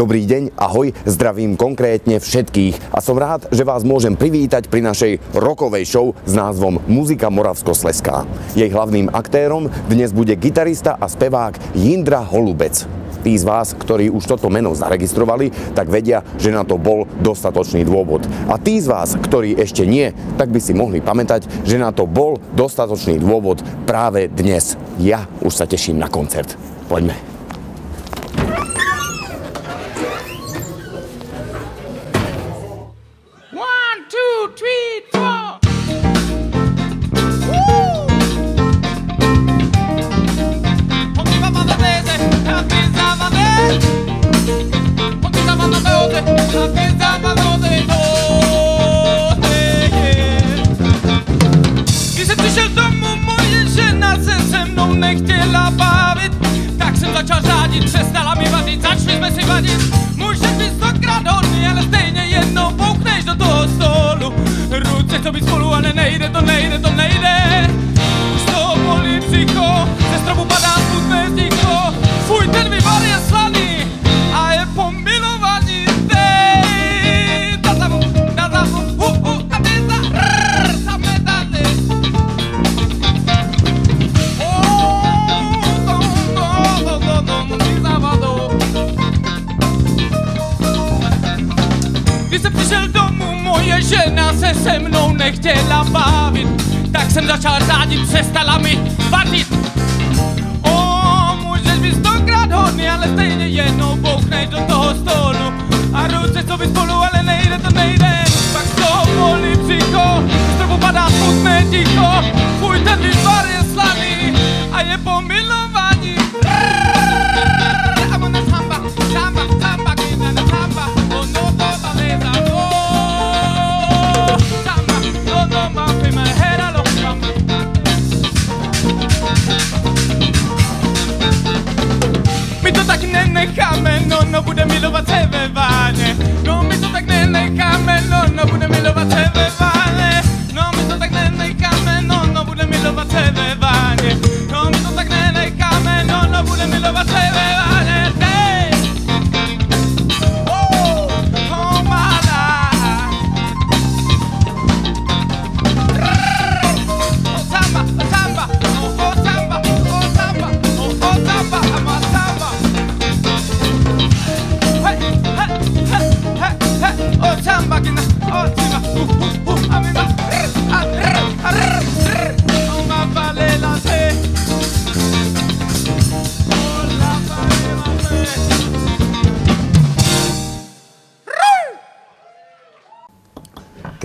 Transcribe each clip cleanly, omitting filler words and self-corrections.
Dobrý deň, ahoj, zdravím konkrétne všetkých a som rád, že vás môžem privítať pri našej rockovej show s názvom Muzika Moravskoslezská. Jej hlavným aktérom dnes bude gitarista a spevák Jindra Holubec. Tí z vás, ktorí už toto meno zaregistrovali, tak vedia, že na to bol dostatočný dôvod. A tí z vás, ktorí ešte nie, tak by si mohli pamätať, že na to bol dostatočný dôvod práve dnes. Ja už sa teším na koncert. Poďme. Když jsem přišel domů, moje žena se mnou nechtěla bavit, tak jsem začal řádit, přestala mi vadit, začali jsme si vadit. Může být stokrát hodný, ale stejně jednou poukneš do toho stolu. Ruce to být spolu, ale nejde, to nejde, to nejde. Už toho bolí psycho, ze stropu padá smutné ticho. Fuj, ten vývar je slaný a je pomilovaný. Když jsem přišel domů, moje žena se mnou nechtěla bavit, tak jsem začal řádit, přestala mi vadit. Můžeš být stokrát hodný, ale stejně jednou bouchneš do toho stolu. A ruce jsou být spolu, ale nejde, to nejde. Pak z toho bolí psycho, z toho padá smutné ticho. Fuj, ten vývar je slaný a je pomilovaný. My to tak nenecháme, no bude milovat se ve váně. No my to tak nenecháme, no bude milovat se ve váně. No my to tak nenecháme, no bude milovat se ve váně. No my to tak nenecháme, no bude milovat se ve váně.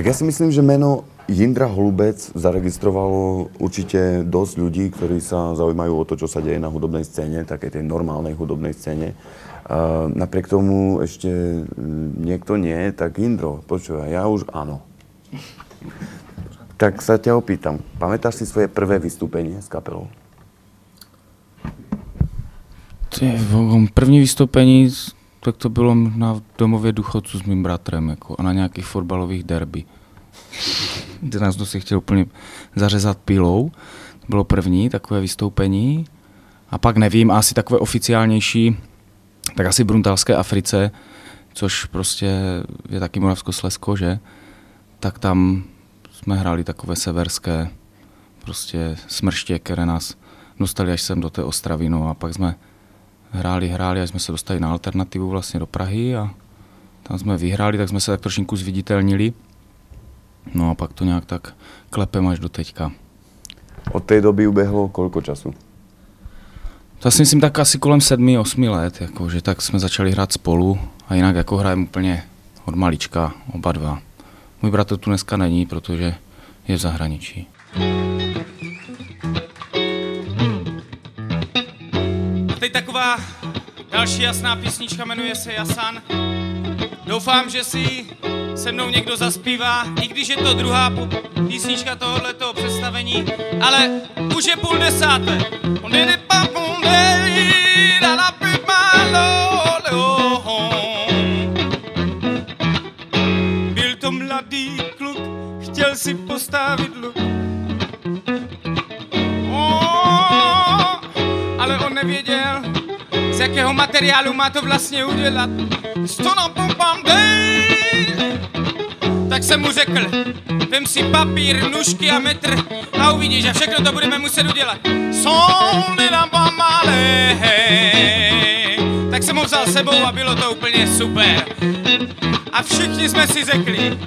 Tak ja si myslím, že meno Jindra Holubec zaregistrovalo určite dosť ľudí, ktorí sa zaujímajú o to, čo sa deje na hudobnej scéne, takej tej normálnej hudobnej scéne. Napriek tomu ešte niekto nie, tak Jindro, počúvaj, ja už áno. Tak sa ťa opýtam, pamätáš si svoje prvé vystúpenie s kapelou? První vystoupení, tak to bylo na domově důchodců s mým bratrem jako, a na nějakých fotbalových derby. Kde nás si chtěl úplně zařezat pilou. To bylo první takové vystoupení. A pak nevím, asi takové oficiálnější, tak asi Bruntalské Africe, což prostě je taky Moravskoslezsko, že? Tak tam jsme hráli takové severské prostě smrště, které nás dostali až sem do té Ostravy. No a pak jsme hráli, až jsme se dostali na alternativu vlastně do Prahy a tam jsme vyhráli, tak jsme se tak trošinku zviditelnili. No a pak to nějak tak klepem až do teďka. Od té doby uběhlo koľko času? To si myslím tak asi kolem 7-8 let, jako, že tak jsme začali hrát spolu a jinak jako hrajeme úplně od malička, oba dva. Můj bratr tu dneska není, protože je v zahraničí. Teď taková další jasná písnička, jmenuje se Jasan. Doufám, že si se mnou někdo zaspívá, i když je to druhá písnička tohoto představení, ale už je 9:30. Byl to mladý kluk, chtěl si postavit luk. Ale on nevěděl, z jakého materiálu má to vlastně udělat. to nám pompám dej. Tak jsem mu řekl, vem si papír, nůžky a metr a uvidíš, že všechno to budeme muset udělat. Sondy nám pomalé. Tak jsem ho vzal sebou a bylo to úplně super. A všichni jsme si řekli,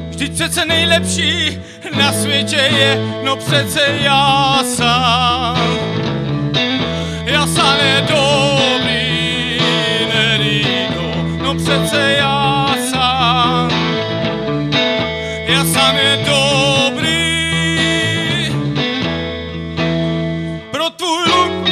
vždyť přece nejlepší na světě je, no přece já sám. Já sám je dobrý, nerýdo, no přece já sám. Já sám je dobrý. Pro tvůj luk.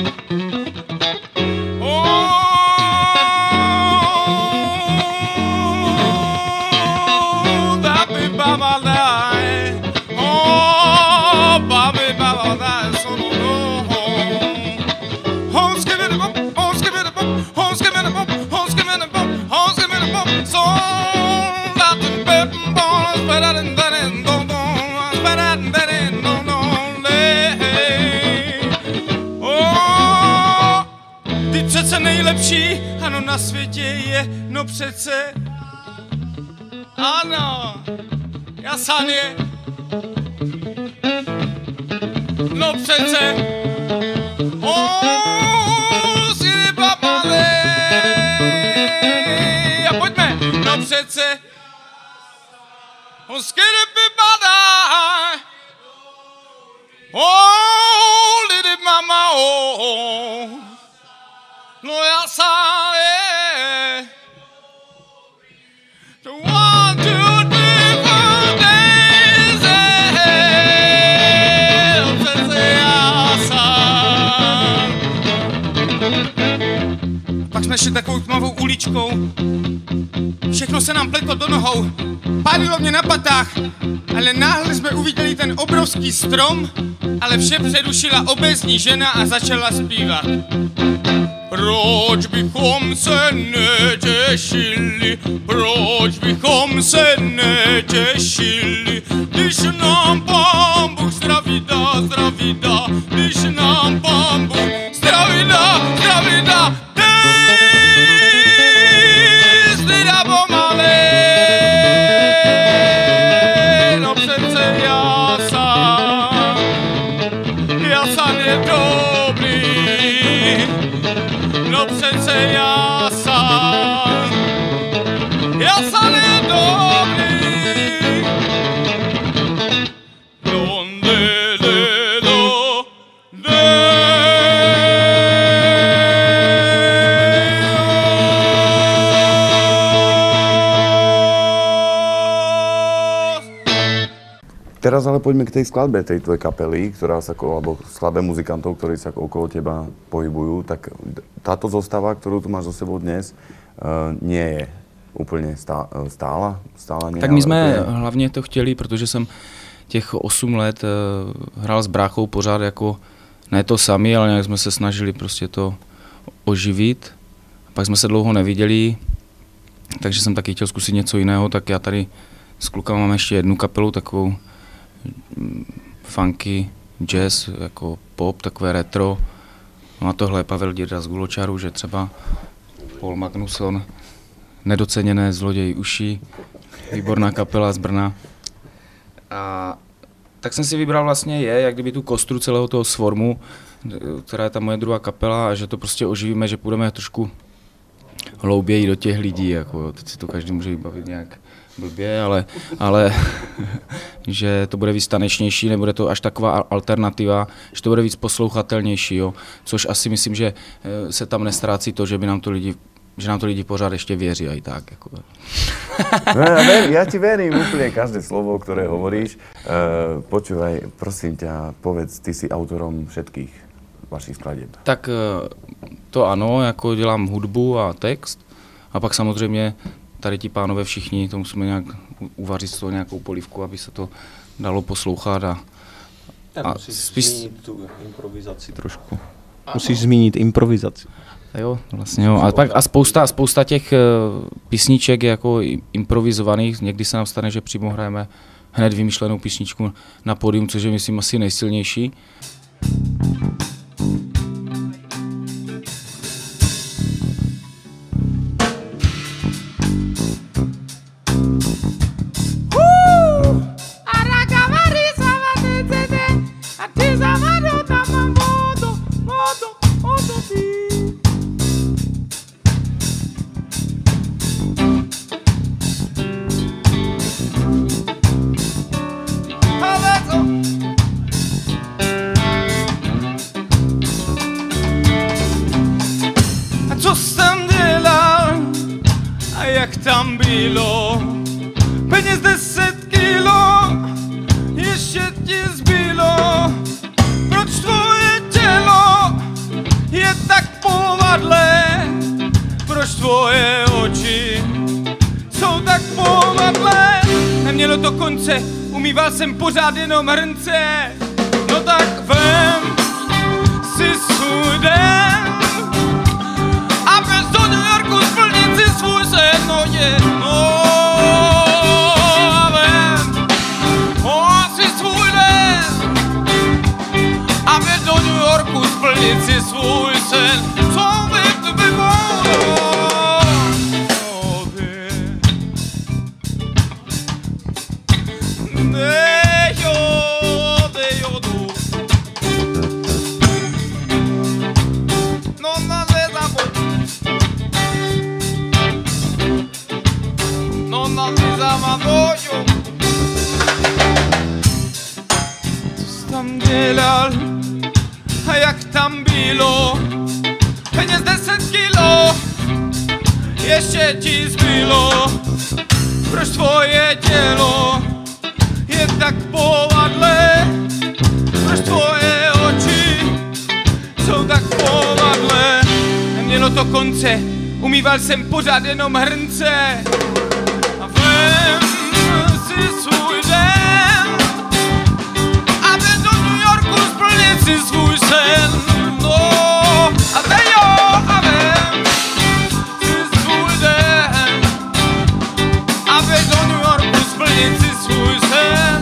Přece nejlepší, ano, na světě je, no přece, ano, já sám je, no přece, si papale, a pojďme, no přece, skvěle vypadá, lidi mama, no já sám je. The 1, 2, 3, 4 days ahead. Přece já sám. Pak jsme šli takovou tmavou uličkou. Všechno se nám pletlo do nohou. Pálilo mě na patách. Ale náhle jsme uviděli ten obrovský strom. Ale vše přerušila obézní žena a začala zpívat. Proč bychom se netěšili, proč bychom se netěšili, když nám Pán Bůh zdraví dá, když nám Pán Bůh zdraví dá, dej, dá pomalé, no přece já sám je dobrý. No přece já sám je dobrý. Donde do, Teraz ale poďme k tej skladbe tej tvojej kapely, ktorá sa, alebo skladbe muzikantov, ktorí sa okolo teba pohybujú, tak táto zostava, ktorú tu máš so sebou dnes, nie je úplně stála nie, tak my jsme hlavně to chtěli, protože jsem těch 8 let hrál s bráchou pořád jako, ne to sami, ale nějak jsme se snažili prostě to oživit. Pak jsme se dlouho neviděli, takže jsem taky chtěl zkusit něco jiného, tak já tady s klukama mám ještě jednu kapelu, takovou funky, jazz, jako pop, takové retro. No a tohle je Pavel Děda z Guločaru, že třeba Paul Magnusson, Nedoceněné zloději uší, výborná kapela z Brna. A tak jsem si vybral vlastně jak kdyby tu kostru celého toho Swarmu, která je ta moje druhá kapela, a že to prostě oživíme, že půjdeme trošku hlouběji do těch lidí, jako teď si to každý může vybavit nějak blbě, ale že to bude víc tanečnější, nebude to až taková alternativa, že to bude víc poslouchatelnější, jo? Což asi myslím, že se tam nestrácí to, že by nám to lidi pořád ještě věří aj tak. Jako. No, ja ti verím úplne každé slovo, ktoré hovoríš. Počúvaj, prosím ťa, povedz, ty si autorom všetkých vašich skladieb. Tak to ano, jako dělám hudbu a text, a pak samozřejmě tady ti pánové všichni, to musíme nějak uvařit z toho nějakou polívku, aby se to dalo poslouchat a musíš zmínit tu improvizaci trošku. Musíš zmínit improvizaci. Jo, vlastně jo. A spousta těch písniček je jako improvizovaných. Někdy se nám stane, že přímo hrajeme hned vymyšlenou písničku na pódium, což je myslím asi nejsilnější. peněz 10 kilo, ještě ti zbylo. Proč tvoje tělo je tak povadlé? Proč tvoje oči jsou tak povadlé? Nemělo to konce, umýval jsem pořád jenom hrnce. No tak vem si svůj den a bez do New Yorku splnit si svůj sen. No jedno a vem si svůj den a bez do New Yorku splnit si svůj sen. Co by to bylo? Co jsi tam dělal a jak tam bylo? Peněz 10 kilo, ještě ti zbylo. Proč tvoje tělo je tak povadlé? Proč tvoje oči jsou tak povadlé? Nemělo to konce, umýval jsem pořád jenom hrnce. A vem si svůj den a jde do New Yorku splnit si svůj sen. No a jo, a vem si svůj den a jde do New Yorku splnit si svůj sen.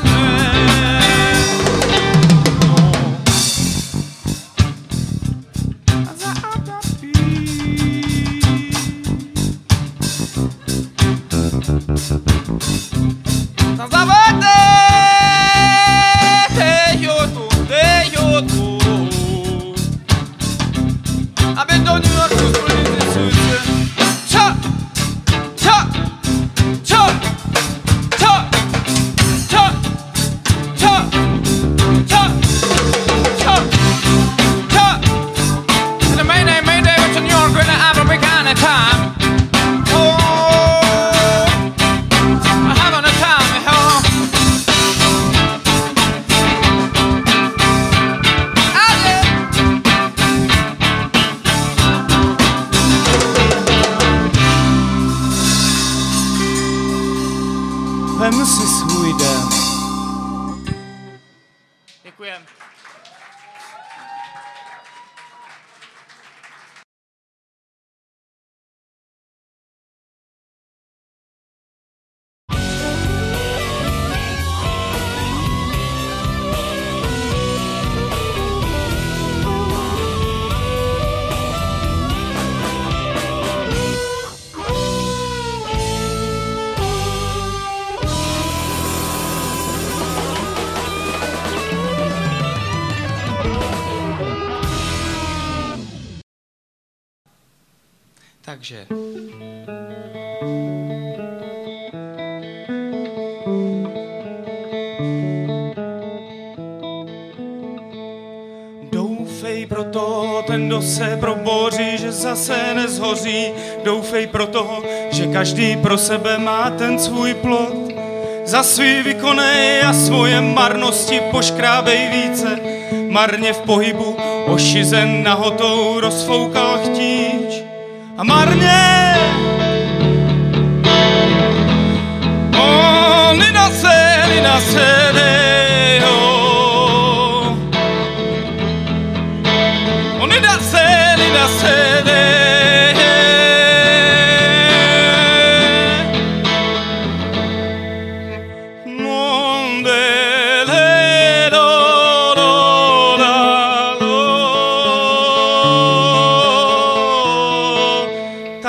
Vem si svůj den. Děkujem. Takže doufej proto, ten, kdo se proboří, že zase nezhoří. Doufej pro toho, že každý pro sebe má ten svůj plod. Za svý výkony a svoje marnosti poškrábej více. Marně v pohybu ošizen nahotou rozfoukal chtíč. A marně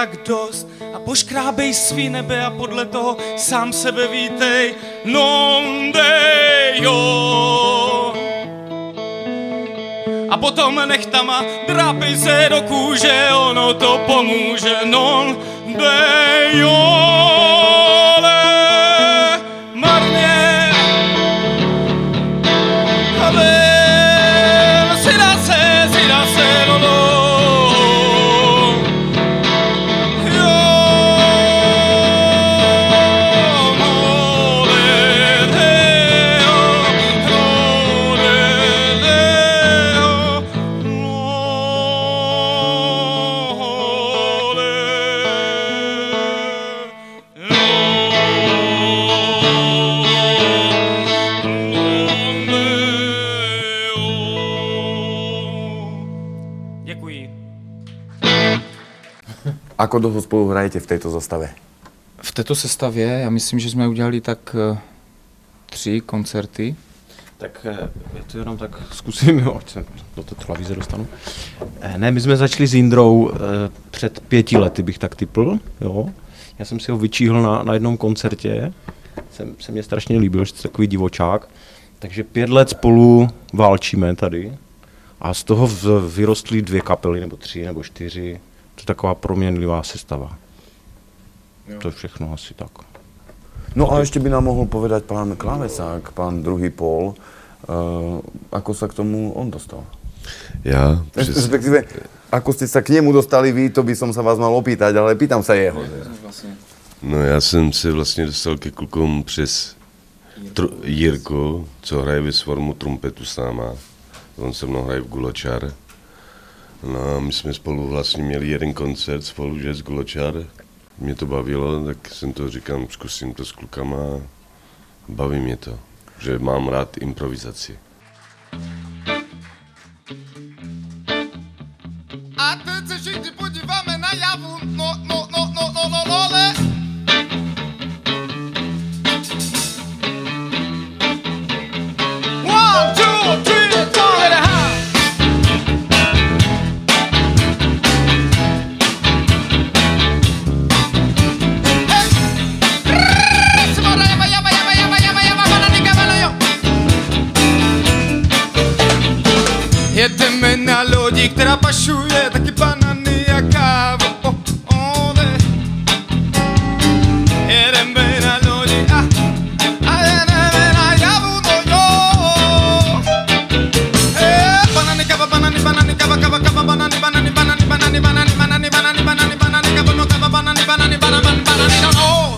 tak dost a poškrábej svý nebe a podle toho sám sebe vítej. Non Deo. A potom nechtama drápej se do kůže, ono to pomůže. Non Deo. Marně. Ale si dá se, no. Ako dlho spolu hrajete v této zostave? V této sestavě, já myslím, že jsme udělali tak 3 koncerty. Tak já to jenom tak zkusím, jo, ať se do té televize dostanu. Ne, my jsme začali s Jindrou před 5 lety, bych tak tipl, jo. Já jsem si ho vyčíhl na jednom koncertě, se mě strašně líbil, že to je takový divočák. Takže 5 let spolu válčíme tady a z toho vyrostly 2 kapely, nebo 3, nebo 4. To je taková proměnlivá sestava. Jo. To je všechno asi tak. No a ještě by nám mohl povedať pán klávesák, pán druhý Paul, ako sa k tomu on dostal? Já? Respektíve, ako ste sa k němu dostali vy, to by som sa vás mal opýtať, ale pýtam sa jeho. No já jsem se vlastně dostal ke klukům přes Jirku, co hraje ve Swarmu trumpetu s náma. On se mnou hraje v Guločar. No a my jsme spolu vlastně měli jeden koncert spolu, že z Guločar. Mě to bavilo, tak jsem to říkám, zkusím to s klukama a baví mě to, že mám rád improvizaci. A teď se všichni podíváme na javu, no. 1, 2, 3, 4, jedeme na lodi, která pašuje taky banany a kávu. Jedeme na lodi a jedeme na javu, no jo. Banany, káva, banany, banany, káva, káva, káva, banany, banany, banany, banany, banany, banany, banany, banany, banany, káva, no káva, banany, banany, banany, banany, no no.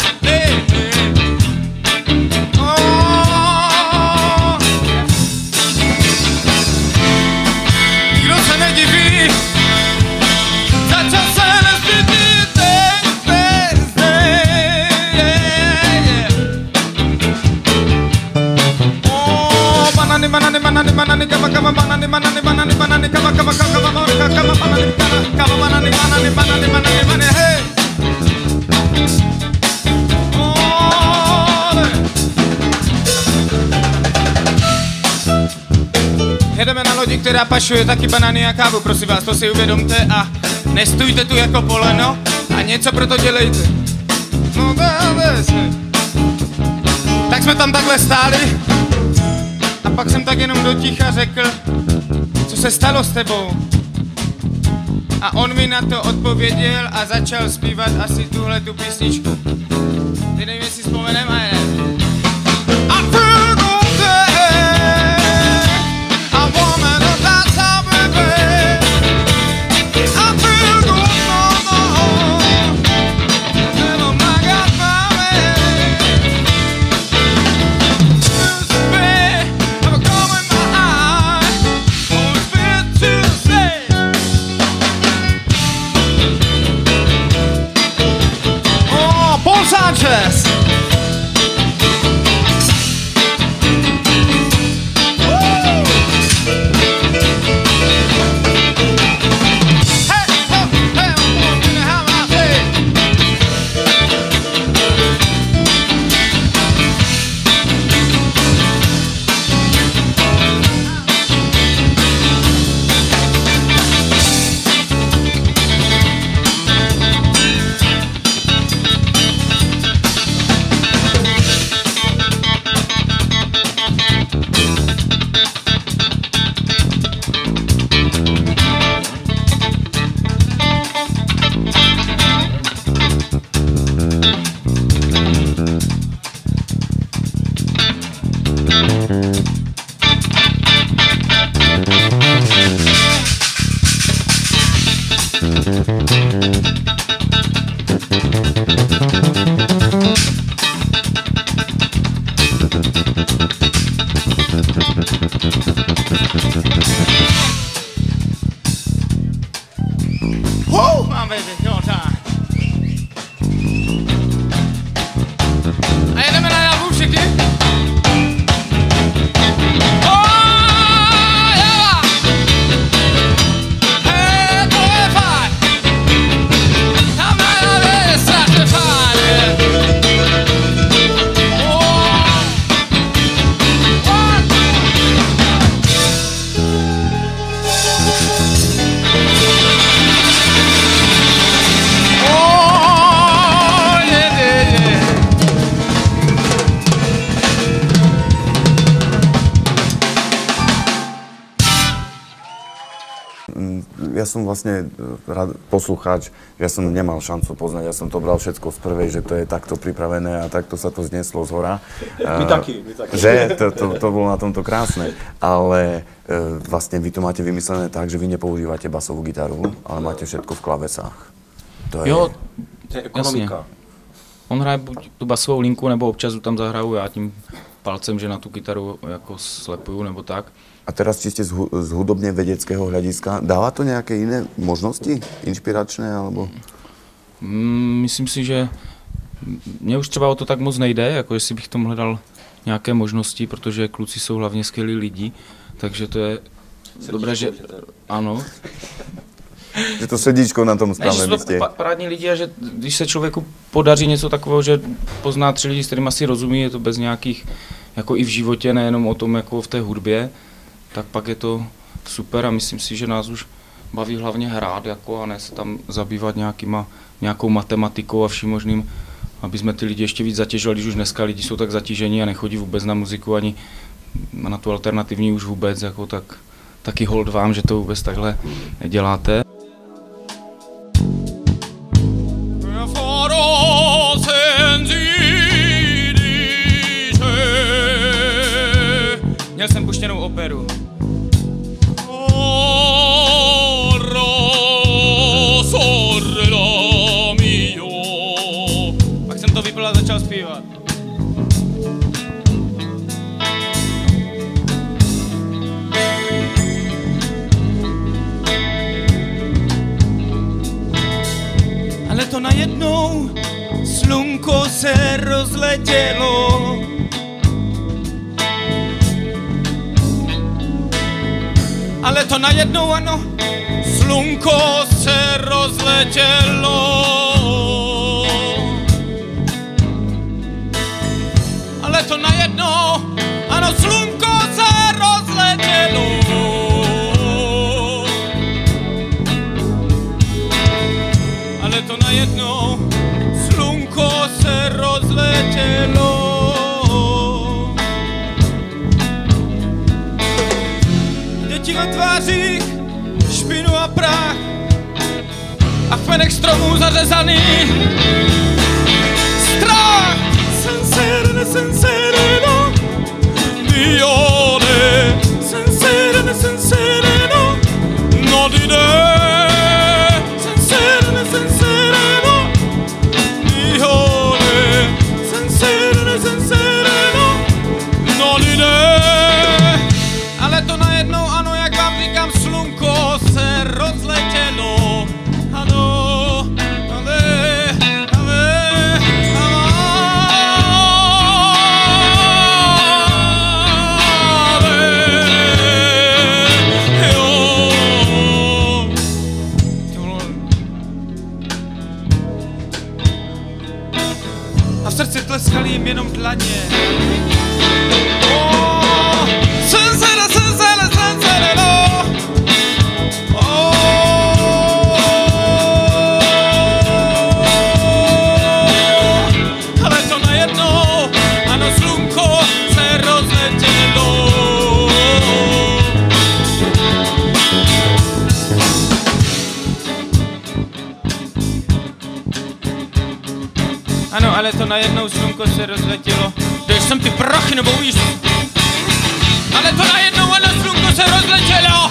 Banani, banani, banani, kava, kava, banani, banani, banani, banani, kava, kava, kava, kava, kava, banani, kava, banani, banani, banani, banani, banani, hey. Jedeme na lodi, která pašuje taky banány a kávu, prosím vás, to si uvědomte a nestůjte tu jako poleno a něco pro to dělejte. No, tak jsme tam takhle stáli. A pak jsem tak jenom do ticha řekl, co se stalo s tebou. A on mi na to odpověděl a začal zpívat asi tuhle tu písničku. Ty nevím, jestli vzpomenem a ne. I feel good day, I wanna know that's how we be. I feel good, no, never mind, got my way. ja som vlastne poslucháč, ja som nemal šancu poznať, ja som to bral všetko z prvej, že to je takto pripravené a takto sa to zneslo zhora. My taky. Že? To bolo na tomto krásne. Ale vlastne vy to máte vymyslené tak, že vy nepoužívate basovú gitaru, ale máte všetko v klavesách. To je... Jo, to je ekonomika. Jasně. On hraje buď tu basovou linku, nebo občas tam zahraju já tím palcem, že na tu kytaru jako slepuju, nebo tak. A teraz čiste z hudobne vedeckého hľadiska, dáva to nejaké iné možnosti, inšpiračné, alebo? Myslím si, že mě už třeba o to tak moc nejde, jako jestli bych tomu hledal nějaké možnosti, protože kluci jsou hlavně skvělí lidi, takže to je dobré, že ano. Že to srdíčko na tom správném místě. Parádní lidi a že když se člověku podaří něco takového, že pozná 3 lidi, s kterými si rozumí, je to bez nějakých, jako i v životě, nejenom o tom, jako v té hudbě, tak pak je to super a myslím si, že nás už baví hlavně hrát, jako, a ne se tam zabývat nějakou matematikou a vším možným, aby jsme ty lidi ještě víc zatěžili, když už dneska lidi jsou tak zatížení a nechodí vůbec na muziku ani na tu alternativní už vůbec, jako, tak taky hold vám, že to vůbec takhle neděláte. Měl jsem puštěnou operu. Pak jsem to vypil a začal zpívat. Ale to najednou slunko se rozletělo. Ale to najednou, ano, slunko se rozletělo. Ale to najednou, ano, slunko se rozletělo. Ale to najednou, slunko se rozletělo. Na tvářích špinu a prach a v kmenech stromů zařezaný strach. Senserene, sensereno, dione, senserene, sensereno, no dide. Senserene, sensereno, dione, senserene, sensereno, no dide. Ale to najednou, ano, jak vám říkám, slunko se rozletělo. Ano, ale, jo. A v srdci tleskaly jim jenom dlaně. Ale to najednou slunko se rozletělo. Jdeš sem ty prachy, nebo víš? Ale to najednou, ano, slunko se rozletělo.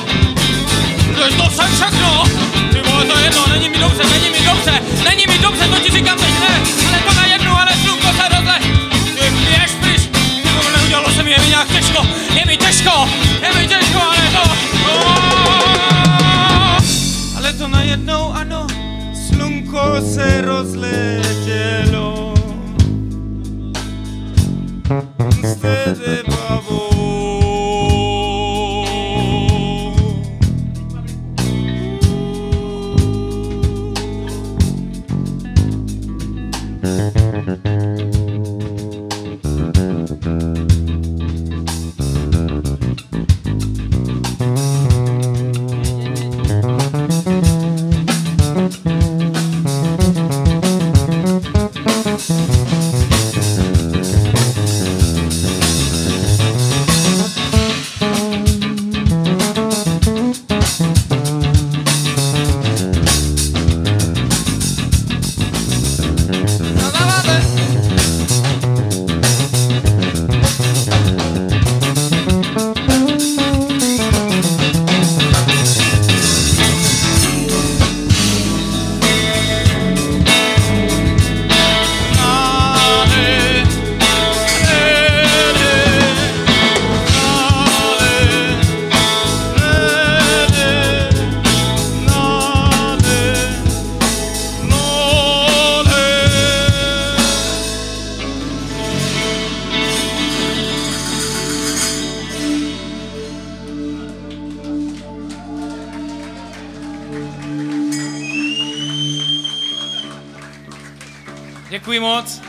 Jdeš to sem všechno. Ty vole, to jedno, není mi dobře, není mi dobře. Není mi dobře, to ti říkám teď ne. Ale to najednou, ale slunko se rozletělo. Ty běž pryč. Ty vole, neudělalo se mi, je mi nějak těžko. Je mi těžko, ale to. Ale to najednou, ano, slunko se rozletělo. Stede babo. Děkuji moc.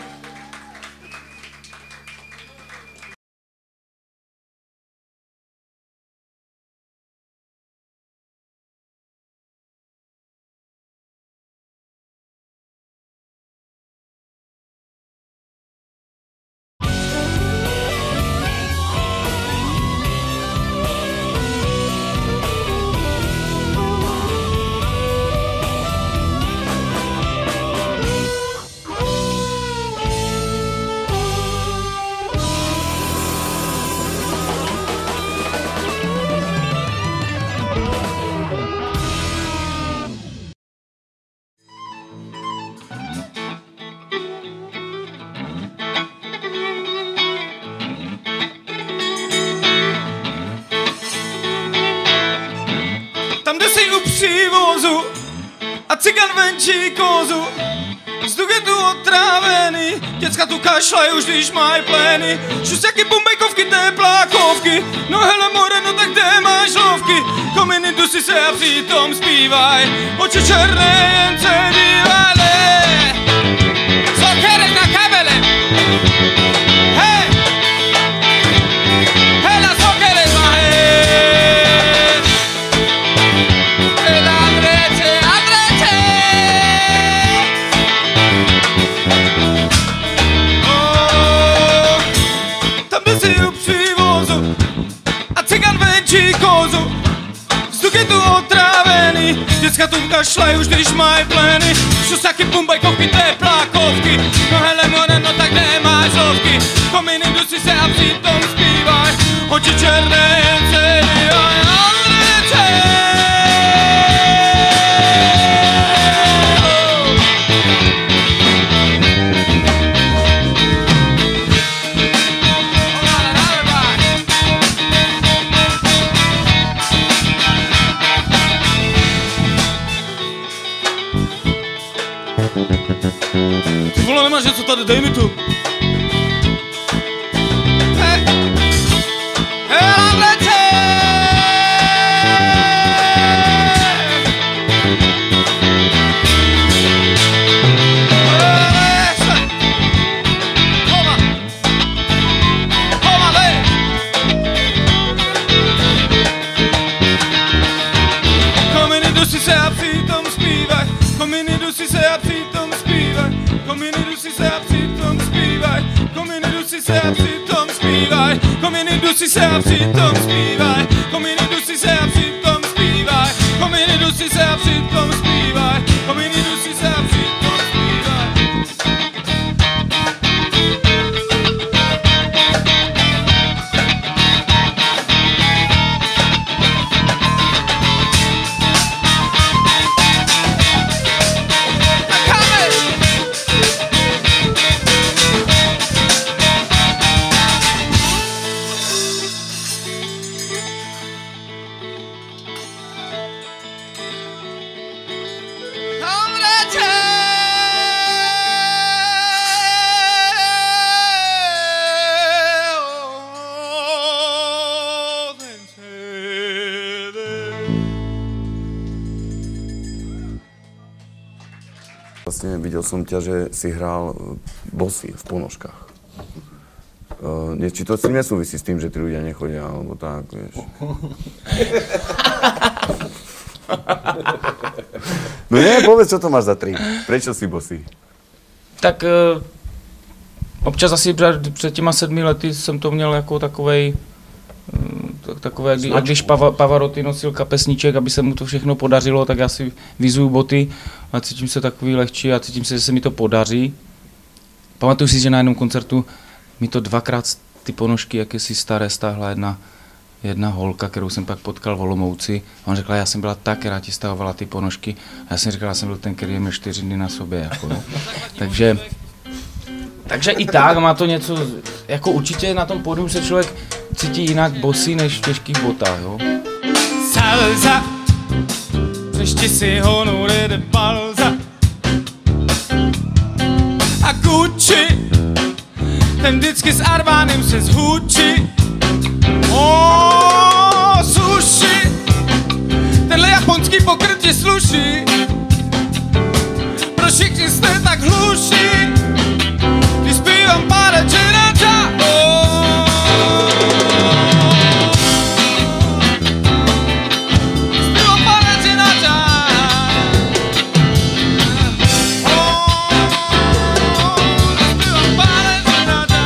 Přívozu a cigan venčí kozu. Vzduch je tu otrávený, děcka tu kašlaj už když mají plény. Šusťaky, bumbejkovky, teplákovky, no hele more, no tak kde máš lovky? Kominy dusí se a přitom zpívaj, oči černé jen se dívali. Sokerek na kabele, hej! Hela sokerek má hej! Vzduch je tu otrávený, děcka tu kašlaj už když mají plény. Šusťaky, bumbajkovky, teplákovky, no hele more, no tak nemáš lovky. Kominy dusí se a přitom zpívaj, oči černé jen se dívaj. Ty vole, nemáš něco tady, dej mi tu. Hej, hej, lete! Homa! Homa, lej! Kominy dusí se a přitom zpívaj, kominy dusí se a přitom zpívaj. Kominy dusí se a přitom zpívaj, kominy dusí se a přitom zpívaj, kominy dusí se a přitom zpívaj, kominy dusí se a přitom zpívaj, kominy dusí se a přitom zpívaj, kominy dusí se a přitom zpívaj. Vlastne videl som ťa, že si hral bosy v ponožkách. Či to s tým nesúvisí s tým, že tí ľudia nechodia, alebo tak, vieš? No nie, povedz, čo to máš za trik. Prečo si bosý? Tak občas asi před těma 7 lety jsem to měl jako takové, jak když Pavarotti nosil kapesníček, aby se mu to všechno podařilo, tak já si vyzuju boty a cítím se takový lehčí a cítím se, že se mi to podaří. Pamatuju si, že na jednom koncertu mi to 2krát ty ponožky, jak si staré, stáhla jedna holka, kterou jsem pak potkal v Olomouci. A on řekl, já jsem byla ta, která ti stahovala ty ponožky. A já jsem říkal, já jsem byl ten, který měl 4 dny na sobě. Jako, no. Takže i tak má to něco, jako určitě na tom pódiu se člověk cítí jinak bosý než v těžkých botách, jo. Salsa, přešti si honore de balza. A Gucci, ten vždycky s Arvánem se zhučí. Sushi, tenhle japonský pokryt ti sluší. Pro všichni jste tak hluší. zpívám párečinača. Zpívám párečinača. Zpívám párečinača.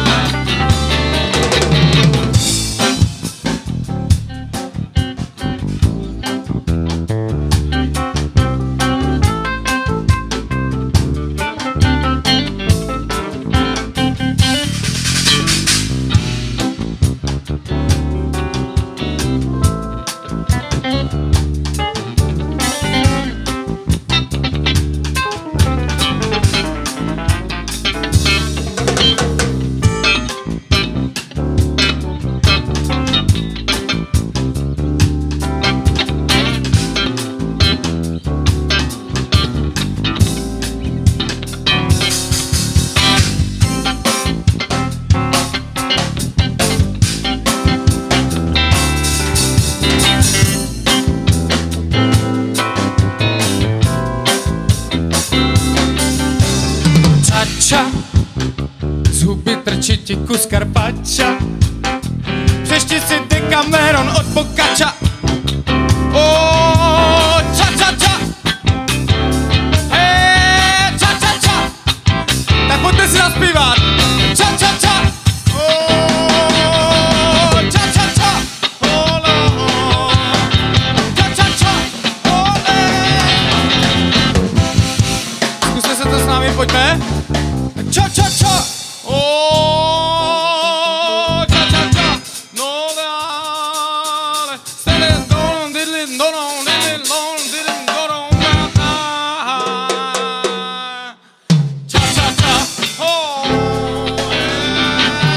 Zuby trčí ti kus karpača. Přešti si Decameron od Boccaccia. Ča, ča, ča. Hej, ča, ča, ča. Tak pojďte si naspívat. Ča, ča, ča. Ča, ča, ča. Ča, ča, ča. Zkuste se to s námi, pojďme. Ča, ča, ča. Ča, ča, ča. No dále. Stejně donon, didlin, donon, didlin, donon, didlin, donon, ča, ča, ča.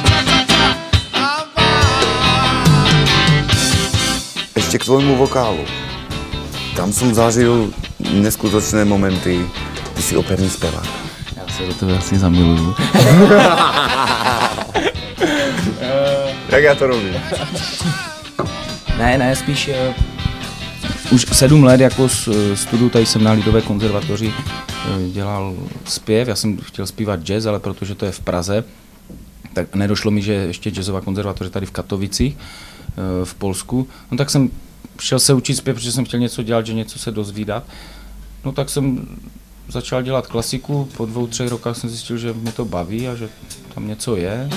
Ča, ča, ča. Ešte k tvojmu vokálu. Tam som zažil neskutočné momenty. Ty si operný spevák. Já se do tebe asi zamiluju. Jak já to robím? Ne, spíš už 7 let jako studuju, tady jsem na Lidové konzervatoři dělal zpěv, já jsem chtěl zpívat jazz, ale protože to je v Praze, tak nedošlo mi, že ještě jazzová konzervatoře tady v Katovicích, v Polsku, no tak jsem šel se učit zpěv, protože jsem chtěl něco dělat, že něco se dozvídat, no tak jsem začal dělat klasiku, po 2-3 rokách jsem zjistil, že mě to baví a že tam něco je.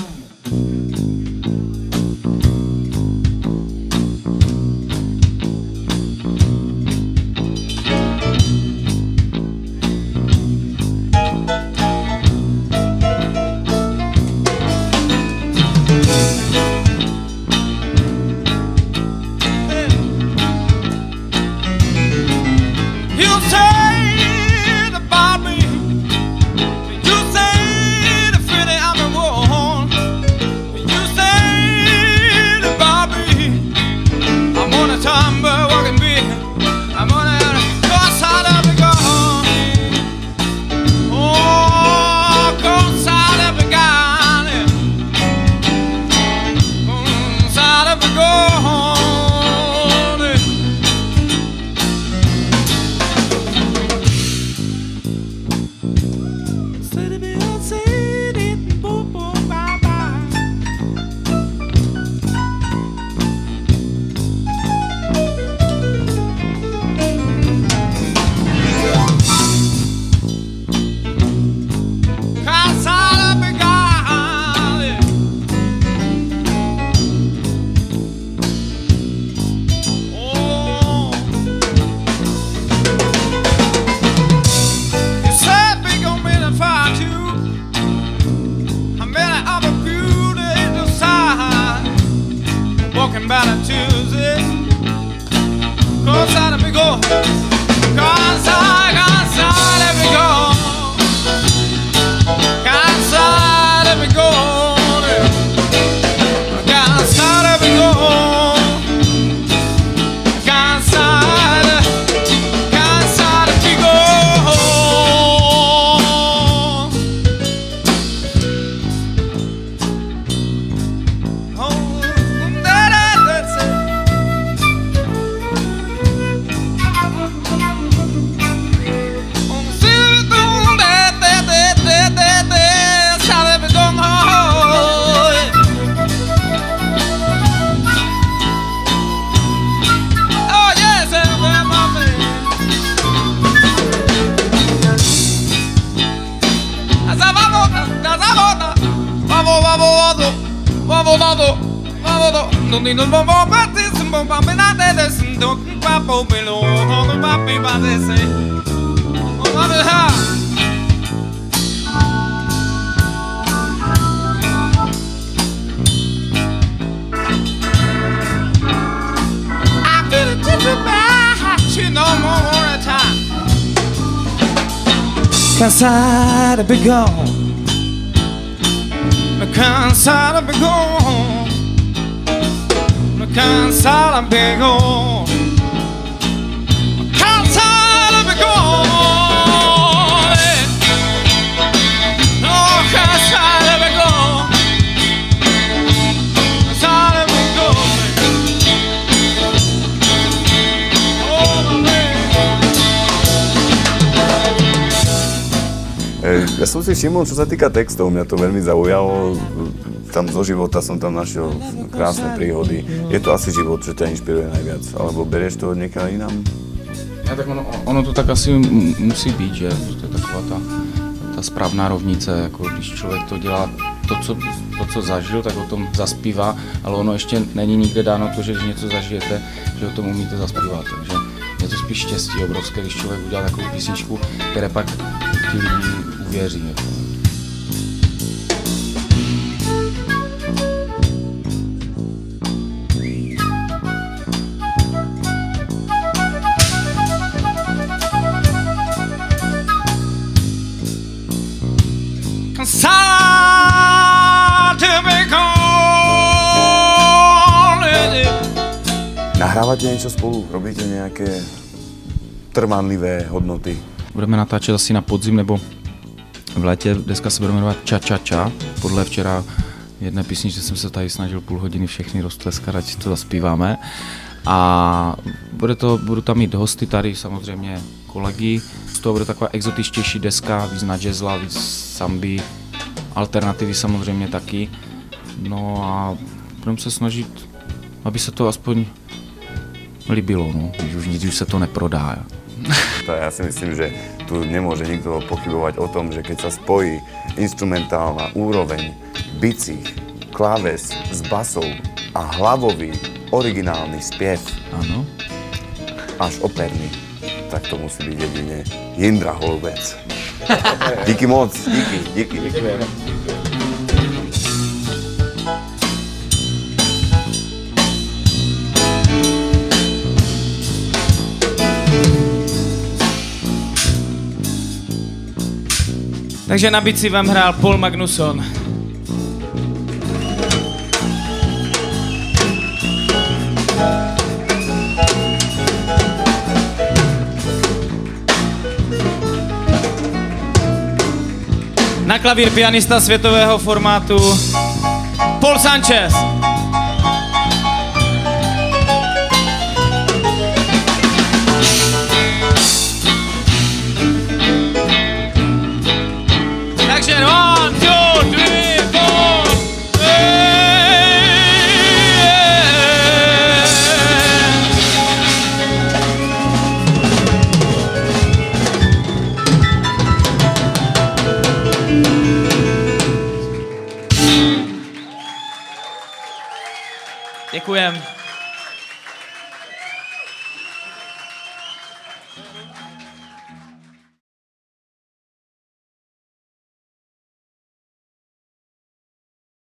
Cansado de be gone. Me cansado de be gone. Me cansado de be gone. Me cansado de be gone. No, cansado de be gone. Cansado de be gone. Oh, my Ja som si všimol, čo sa týka textov, mňa to veľmi zaujalo. Tam zo života som tam našiel krásne príhody. Je to asi život, čo ťa inšpiruje najviac? Alebo berieš to od niekiaľ inám? Ja, tak ono to tak asi musí být, že to je taková ta správná rovnice, jako když člověk to dělá to, co zažil, tak o tom zaspívá, ale ono ještě není nikde dáno to, že když něco zažijete, že o tom umíte zaspívat, takže je to spíš štěstí obrovské, když člověk udělá takovou písničku, které pak ti lidi uvěří. Jako. Nahrávate niečo spolu? Robíte nejaké trvanlivé hodnoty? Budeme natáčet asi na podzim nebo v létě. Dneska se budeme jmenovat Ča Ča Ča. Podle včera jedné písničce jsem se tady snažil půl hodiny všechny roztleskat, ať to zaspíváme. A budu tam mít hosty tady, samozřejmě kolegy. Z toho bude taková exotičtější deska, víc na jazzla, víc samby, alternativy samozřejmě taky. No a budeme se snažit, aby se to aspoň líbilo, no, když už se to neprodá. Ja si myslím, že tu nemôže nikto pochybovať o tom, že keď sa spojí instrumentálna úroveň, bicí, kláves s basou a hlavový originálny spiev, Áno. až operný, tak to musí byť jedine Jindra Holubec. Díky moc, díky. Takže na bici vám hrál Paul Magnusson. Na klavír pianista světového formátu Paul Sanchez. Takže 1, 2, 3, 4. Děkujem.